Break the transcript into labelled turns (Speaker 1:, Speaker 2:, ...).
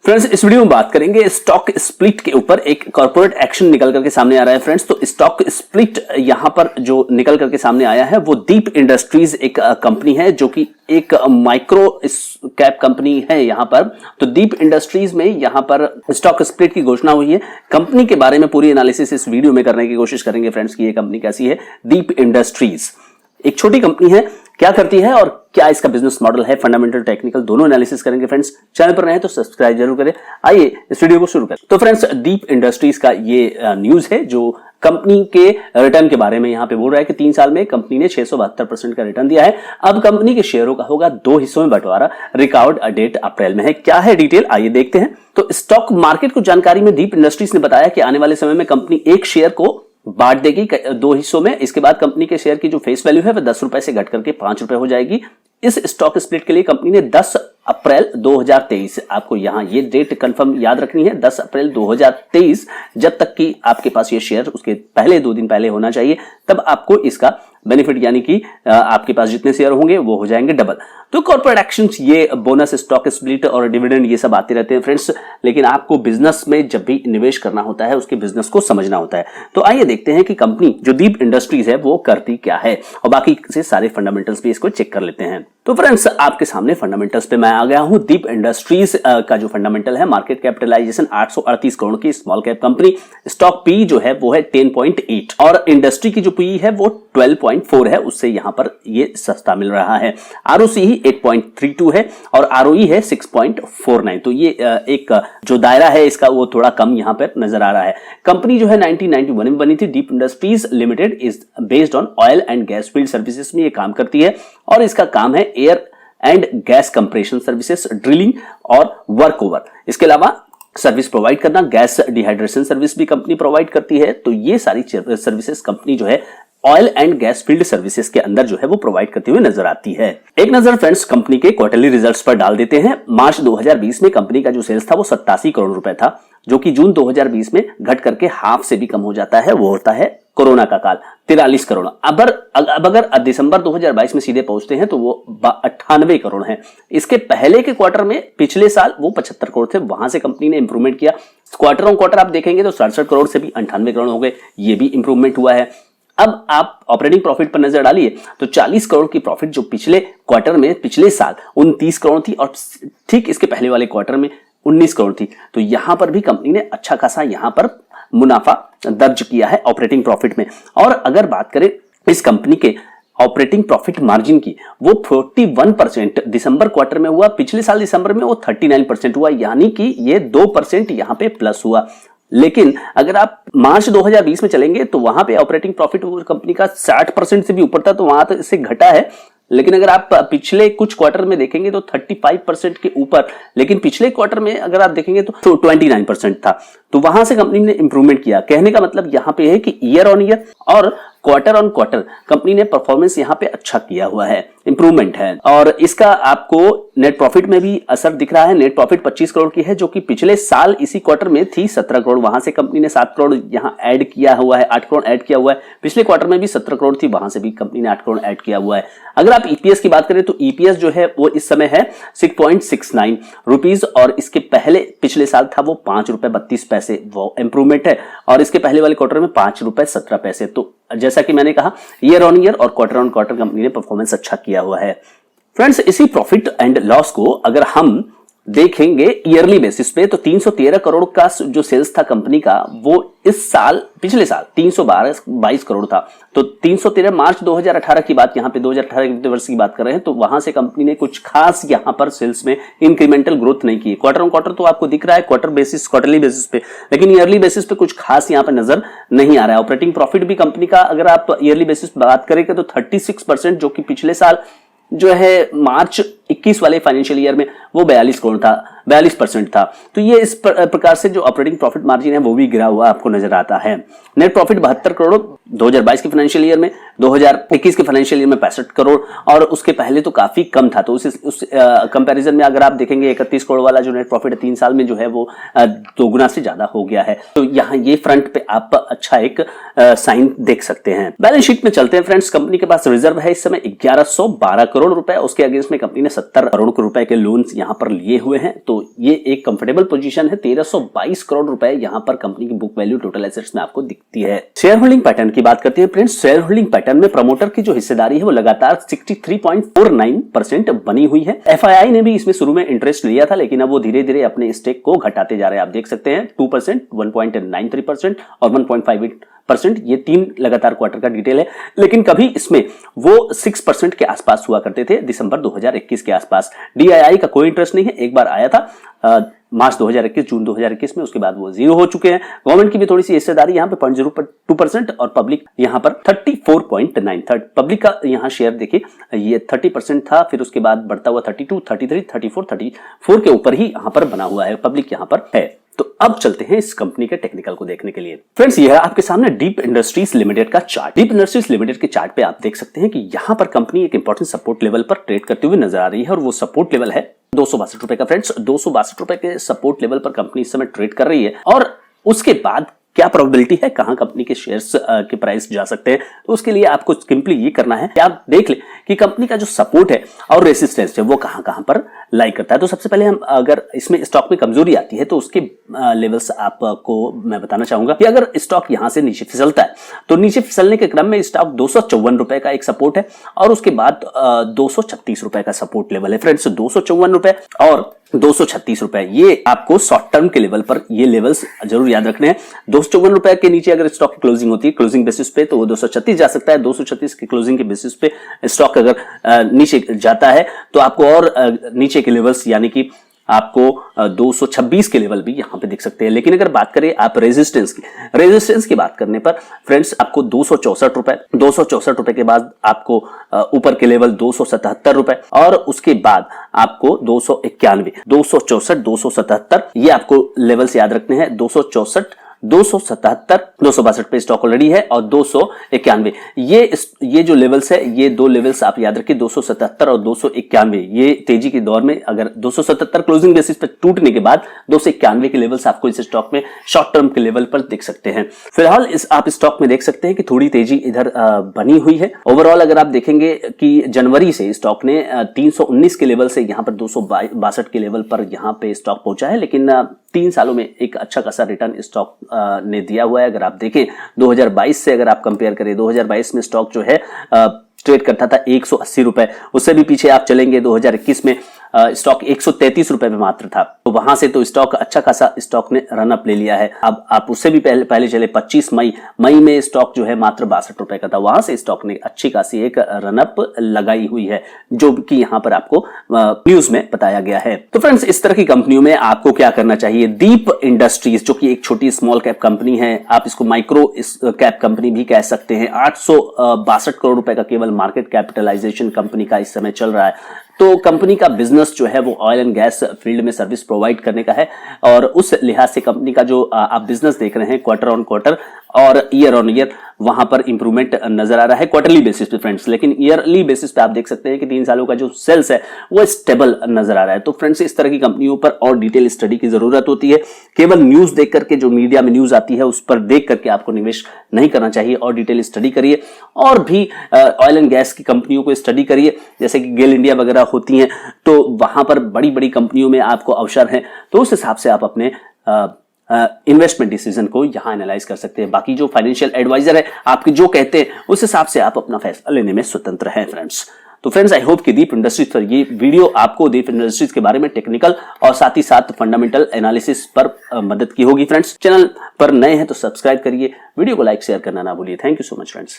Speaker 1: Friends, इस video में बात करेंगे स्टॉक स्प्लिट के ऊपर। एक कॉर्पोरेट एक्शन निकल करके सामने आ रहा है फ्रेंड्स। तो स्टॉक स्प्लिट यहां पर जो निकल करके सामने आया है वो दीप इंडस्ट्रीज एक कंपनी है जो कि एक माइक्रो कैप कंपनी है यहां पर। तो दीप इंडस्ट्रीज में यहां पर स्टॉक स्प्लिट की घोषणा हुई है। कंपनी के बारे में पूरी एनालिसिस इस वीडियो में करने की कोशिश करेंगे फ्रेंड्स कि ये कंपनी कैसी है। दीप इंडस्ट्रीज एक छोटी कंपनी है, क्या करती है और क्या इसका बिजनेस मॉडल है, फंडामेंटल टेक्निकल दोनों एनालिसिस करेंगे फ्रेंड्स। चैनल पर नए हैं तो सब्सक्राइब जरूर करें। आइए इस वीडियो को शुरू करें। तो फ्रेंड्स, दीप इंडस्ट्रीज का ये न्यूज है जो कंपनी के रिटर्न के बारे में यहां पे बोल रहा है कि 3 साल में कंपनी ने 672% का रिटर्न दिया है। अब कंपनी के शेयरों का होगा 2 हिस्सों में बंटवारा। रिकॉर्ड डेट अप्रैल में है। क्या है डिटेल, आइए देखते हैं। तो स्टॉक मार्केट को जानकारी में दीप इंडस्ट्रीज ने बताया कि आने वाले समय में कंपनी एक शेयर को बांट देगी 2 हिस्सों में। इसके बाद कंपनी के शेयर की जो फेस वैल्यू है वह 10 रुपए से घट करके 5 रुपए हो जाएगी। इस स्टॉक स्प्लिट के लिए कंपनी ने 10 अप्रैल 2023, आपको यहां ये डेट कंफर्म याद रखनी है, 10 अप्रैल 2023, जब तक कि आपके पास ये शेयर उसके पहले 2 दिन पहले होना चाहिए, तब आपको इसका बेनिफिट यानी कि आपके पास जितने शेयर होंगे वो हो जाएंगे डबल। तो कॉर्पोरेट एक्शंस, ये बोनस, स्टॉक स्प्लिट और डिविडेंड ये सब आते रहते हैं फ्रेंड्स, लेकिन आपको बिजनेस में जब भी निवेश करना होता है उसके बिजनेस को समझना होता है। तो आइए देखते हैं कि कंपनी जो दीप इंडस्ट्रीज है वो करती क्या है और बाकी से सारे फंडामेंटल्स भी इसको चेक कर लेते हैं। तो फ्रेंड्स, आपके सामने फंडामेंटल्स पे मैं आ गया हूं। दीप इंडस्ट्रीज का जो फंडामेंटल है, मार्केट कैपिटलाइजेशन 838 करोड़ की small cap company, stock P जो है वो है 10.8 और इंडस्ट्री की जो पी है वो 12.4 है, उससे यहां पर ये सस्ता मिल रहा है। आरओसी ही 8.32 है और आरओई है 6.49। तो ये एक जो दायरा है इसका वो थोड़ा कम यहां पर नजर आ रहा है। कंपनी जो है 1991 में बनी थी। Deep industries limited is based on oil and gas field services में ये काम करती है और इसका काम है air and gas compression services, drilling और वर्क ओवर। इसके अलावा सर्विस प्रोवाइड करना, गैस डिहाइड्रेशन सर्विस भी कंपनी प्रोवाइड करती है। तो ये सारी सर्विसेज कंपनी जो है oil and gas field services के अंदर जो है वो प्रोवाइड करती हुई नजर आती है। एक नजर फ्रेंड्स कंपनी के क्वार्टरली रिजल्ट्स पर डाल देते हैं। मार्च 2020 में कंपनी का जो सेल्स था वो 87 करोड़ रुपए था, जो कि जून 2020 में घट करके हाफ से भी कम हो जाता है। वो होता है कोरोना का काल, 43 करोड़। अब अगर दिसंबर 2022 में सीधे पहुंचते हैं तो वो 98 करोड़ है। इसके पहले के क्वार्टर में पिछले साल वो 75 करोड़ थे, वहां से कंपनी ने इंप्रूवमेंट किया। क्वार्टर ऑन क्वार्टर आप देखेंगे तो 67 करोड़ से भी 98 करोड़ हो गए, ये भी इंप्रूवमेंट हुआ है। अब आप ऑपरेटिंग प्रॉफिट पर नजर डालिए तो 40 करोड़ की प्रॉफिट जो पिछले क्वार्टर में पिछले साल 29 करोड़ थी और ठीक इसके पहले वाले क्वार्टर में 19 करोड़ थी। तो यहां पर भी कंपनी ने अच्छा खासा यहां पर मुनाफा दर्ज किया है ऑपरेटिंग प्रॉफिट में। और अगर बात करें इस कंपनी के ऑपरेटिंग प्रॉफिट मार्जिन की, वो 41% दिसंबर क्वार्टर में हुआ, पिछले साल दिसंबर में वो 39% हुआ, यानी कि ये 2% यहां पे प्लस हुआ। लेकिन अगर आप मार्च 2020 में चलेंगे तो वहां पे ऑपरेटिंग प्रॉफिट कंपनी का 60% से भी ऊपर था, तो वहां तो इससे घटा है। लेकिन अगर आप पिछले कुछ क्वार्टर में देखेंगे तो 35% के ऊपर, लेकिन पिछले क्वार्टर में अगर आप देखेंगे तो 29% था। तो वहां से कंपनी ने इंप्रूवमेंट किया। कहने का मतलब यहां पे है कि ईयर ऑन ईयर और क्वार्टर ऑन क्वार्टर कंपनी ने परफॉर्मेंस यहां पे अच्छा किया हुआ है, इंप्रूवमेंट है। और इसका आपको नेट प्रॉफिट में भी असर दिख रहा है। नेट प्रॉफिट 25 करोड़ की है, जो कि पिछले साल इसी क्वार्टर में थी 17 करोड़, वहां से कंपनी ने 7 करोड़ यहां ऐड किया हुआ है, 8 करोड़ ऐड किया हुआ है। पिछले क्वार्टर में भी 17 करोड़ थी, वहां से भी कंपनी ने 8 करोड़ ऐड किया हुआ है। अगर आप ईपीएस की बात करें तो ईपीएस जो है वो इस समय है 6.69 रुपीज और इसके पहले पिछले साल था वो 5 रुपए 32 पैसे, वो इंप्रूवमेंट है। और इसके पहले वाले क्वार्टर में 5 रुपए 17 पैसे। तो जैसा कि मैंने कहा, ईयर ऑन ईयर और क्वार्टर ऑन क्वार्टर कंपनी ने परफॉर्मेंस अच्छा किया हुआ है। फ्रेंड्स, इसी प्रॉफिट एंड लॉस को अगर हम देखेंगे ईयरली बेसिस पे तो 313 करोड़ का जो सेल्स था कंपनी का, वो इस साल पिछले साल 322 करोड़ था। तो 313 मार्च 2018 की बात, यहां पे 2018 के वर्ष की बात कर रहे हैं, तो वहां से कंपनी ने कुछ खास यहां पर सेल्स में इंक्रीमेंटल ग्रोथ नहीं की। क्वार्टर ऑन क्वार्टर तो आपको दिख रहा है क्वार्टरली बेसिस पे, लेकिन ईयरली बेसिस पे कुछ खास यहां पर नजर नहीं आ रहा है। ऑपरेटिंग प्रॉफिट भी कंपनी का अगर आप ईयरली बेसिस पे बात करेंगे तो 36%, जो कि पिछले साल जो है मार्च 21 वाले फाइनेंशियल ईयर में वो 42 करोड़ था, 42% था। तो ये इस प्रकार से जो ऑपरेटिंग प्रॉफिट मार्जिन है वो भी गिरा हुआ आपको नजर आता है। नेट प्रॉफिट 72 करोड़ 2022 के फाइनेंशियल ईयर में, 2021 के फाइनेंशियल ईयर में 65 करोड़ और उसके पहले तो काफी कम था। तो उस कंपैरिजन में अगर आप देखेंगे 31 करोड़ वाला जो नेट प्रॉफिट है 3 साल में जो है वो 2 गुना से ज्यादा हो गया है। तो यहाँ ये फ्रंट पे आप अच्छा एक साइन देख सकते हैं। बैलेंस शीट में चलते हैं फ्रेंड्स। कंपनी के पास रिजर्व है इस समय 1112 करोड़ रुपए, उसके अगेंस्ट में कंपनी ने 70 करोड़ रुपए के लोन्स यहाँ पर लिए हुए हैं। तो ये एक कंफर्टेबल पोजीशन है। 1322 करोड़ रुपए यहाँ पर कंपनी की बुक वैल्यू टोटल एसेट्स में आपको दिखती है। शेयर होल्डिंग पैटर्न की बात करते हैं फ्रेंड्स। शेयर होल्डिंग पैटर्न में प्रमोटर की जो हिस्सेदारी है वो लगातार 63.49% बनी हुई है। FII ने भी इसमें शुरू में इंटरेस्ट लिया था, लेकिन अब वो धीरे धीरे अपने स्टेक को घटाते जा रहे हैं। आप देख सकते हैं 2%, 1.93% और 1.58%। ये 3 लगातार क्वार्टर का डिटेल है, लेकिन कभी इसमें वो 6% के आसपास हुआ करते थे दिसंबर 2021 के आसपास। DII का कोई इंटरेस्ट नहीं है। एक बार आया था मार्च 2021, जून 2021 में, उसके बाद वो जीरो हो चुके हैं। गवर्नमेंट की भी थोड़ी सी हिस्सेदारी यहाँ पे 0.02% और पब्लिक यहाँ पर 34.93। पब्लिक का यहाँ शेयर देखिए, ये 30% था, फिर उसके बाद बढ़ता हुआ 32, 33, 34, 34 के ऊपर ही यहाँ पर बना हुआ है। पब्लिक यहाँ पर है। तो अब चलते हैं इस कंपनी के टेक्निकल को देखने के लिए। फ्रेंड्स, यह है आपके सामने डीप इंडस्ट्रीज लिमिटेड का चार्ट। डीप इंडस्ट्रीज लिमिटेड के चार्ट पे आप देख सकते हैं कि यहाँ पर कंपनी एक इंपॉर्टेंट सपोर्ट लेवल पर ट्रेड करते हुए नजर आ रही है, और वो सपोर्ट लेवल है 262 रुपए का। फ्रेंड्स, 262 रुपए के सपोर्ट लेवल पर कंपनी इस समय ट्रेड कर रही है, और उसके बाद क्या प्रोबेबिलिटी है कहां कंपनी के शेयर्स के प्राइस जा सकते हैं, तो उसके लिए आपको सिंपली ये करना है कि आप देख लें कि कंपनी का जो सपोर्ट है और रेसिस्टेंस है वो कहां पर लाई करता है। तो सबसे पहले हम अगर इसमें स्टॉक में कमजोरी आती है तो उसके लेवल्स आपको मैं बताना चाहूंगा कि अगर स्टॉक यहां से नीचे फिसलता है तो नीचे फिसलने के क्रम में स्टॉक 254 रुपए का एक सपोर्ट है, और उसके बाद 236 रुपए का सपोर्ट लेवल है। फ्रेंड्स, 254 रुपए और 236 रुपए, ये आपको शॉर्ट टर्म के लेवल पर ये लेवल्स जरूर याद रखने हैं। 254 रुपए के नीचे अगर स्टॉक की क्लोजिंग होती है क्लोजिंग बेसिस पे, तो वो 236 जा सकता है। 236 की क्लोजिंग के बेसिस पे स्टॉक अगर नीचे जाता है तो आपको और नीचे के लेवल्स यानी कि आपको 226 के लेवल भी यहां पे दिख सकते हैं। लेकिन अगर बात करें आप रेजिस्टेंस की बात करने पर फ्रेंड्स, आपको 264 रुपए के बाद आपको ऊपर के लेवल 277 रुपए, और उसके बाद आपको 291, 264, 277 ये आपको लेवल्स याद रखने हैं। 264, 277, 262 पे स्टॉक ऑलरेडी है, और 291 ये जो लेवल्स है, ये दो लेवल्स आप याद रखिए, 277 और 291। ये तेजी के दौर में अगर 277 क्लोजिंग बेसिस पे टूटने के बाद 291 के लेवल्स आपको इस स्टॉक में शॉर्ट टर्म के लेवल पर देख सकते हैं। फिलहाल आप स्टॉक में देख सकते हैं कि थोड़ी तेजी इधर बनी हुई है। ओवरऑल अगर आप देखेंगे कि जनवरी से स्टॉक ने 319 के लेवल से यहां पर 262 के लेवल पर यहां पे स्टॉक पहुंचा है, लेकिन 3 सालों में एक अच्छा खासा रिटर्न स्टॉक ने दिया हुआ है। अगर आप देखें 2022 से अगर आप कंपेयर करें, 2022 में स्टॉक जो है ट्रेड करता था 180 रुपए। उससे भी पीछे आप चलेंगे 2021 में स्टॉक 133 रुपए में मात्र था। तो वहां से तो स्टॉक अच्छा खासा स्टॉक ने रन अप ले लिया है। अब आप उससे भी पहले चले 25 मई में स्टॉक जो है मात्र 62 रुपए का था। वहां से स्टॉक ने अच्छी खासी एक रन अप लगाई हुई है, जो कि यहां पर आपको न्यूज में बताया गया है। तो फ्रेंड्स, इस तरह की कंपनियों में आपको क्या करना चाहिए? दीप इंडस्ट्रीज जो कि एक छोटी स्मॉल कैप कंपनी है, आप इसको माइक्रो कैप कंपनी भी कह सकते हैं। 862 करोड़ रुपए का केवल मार्केट कैपिटलाइजेशन कंपनी का इस समय चल रहा है। तो कंपनी का बिजनेस जो है वो ऑयल एंड गैस फील्ड में सर्विस प्रोवाइड करने का है, और उस लिहाज से कंपनी का जो आप बिजनेस देख रहे हैं क्वार्टर ऑन क्वार्टर और ईयर ऑन ईयर, वहां पर इंप्रूवमेंट नजर आ रहा है क्वार्टरली बेसिस पे फ्रेंड्स। लेकिन ईयरली बेसिस पे आप देख सकते हैं कि 3 सालों का जो सेल्स है वो स्टेबल नजर आ रहा है। तो फ्रेंड्स, इस तरह की कंपनियों पर और डिटेल स्टडी की जरूरत होती है। केवल न्यूज देख करके, जो मीडिया में न्यूज आती है उस पर देख करके आपको निवेश नहीं करना चाहिए, और डिटेल स्टडी करिए। और भी ऑयल एंड गैस की कंपनियों को स्टडी करिए, जैसे कि गेल इंडिया वगैरह होती हैं, तो वहां पर बड़ी बड़ी कंपनियों में आपको अवसर है। तो उस हिसाब से आप अपने इन्वेस्टमेंट डिसीजन को यहां एनालाइज कर सकते हैं। बाकी जो फाइनेंशियल एडवाइजर है आपके जो कहते हैं उस हिसाब से आप अपना फैसला लेने में स्वतंत्र हैं फ्रेंड्स। तो फ्रेंड्स, आई होप कि दीप इंडस्ट्रीज पर ये वीडियो आपको दीप इंडस्ट्रीज के बारे में टेक्निकल और साथ ही साथ फंडामेंटल एनालिसिस पर मदद की होगी। फ्रेंड्स, चैनल पर नए हैं तो सब्सक्राइब करिए, वीडियो को लाइक शेयर करना ना भूलिए। Thank you so much friends.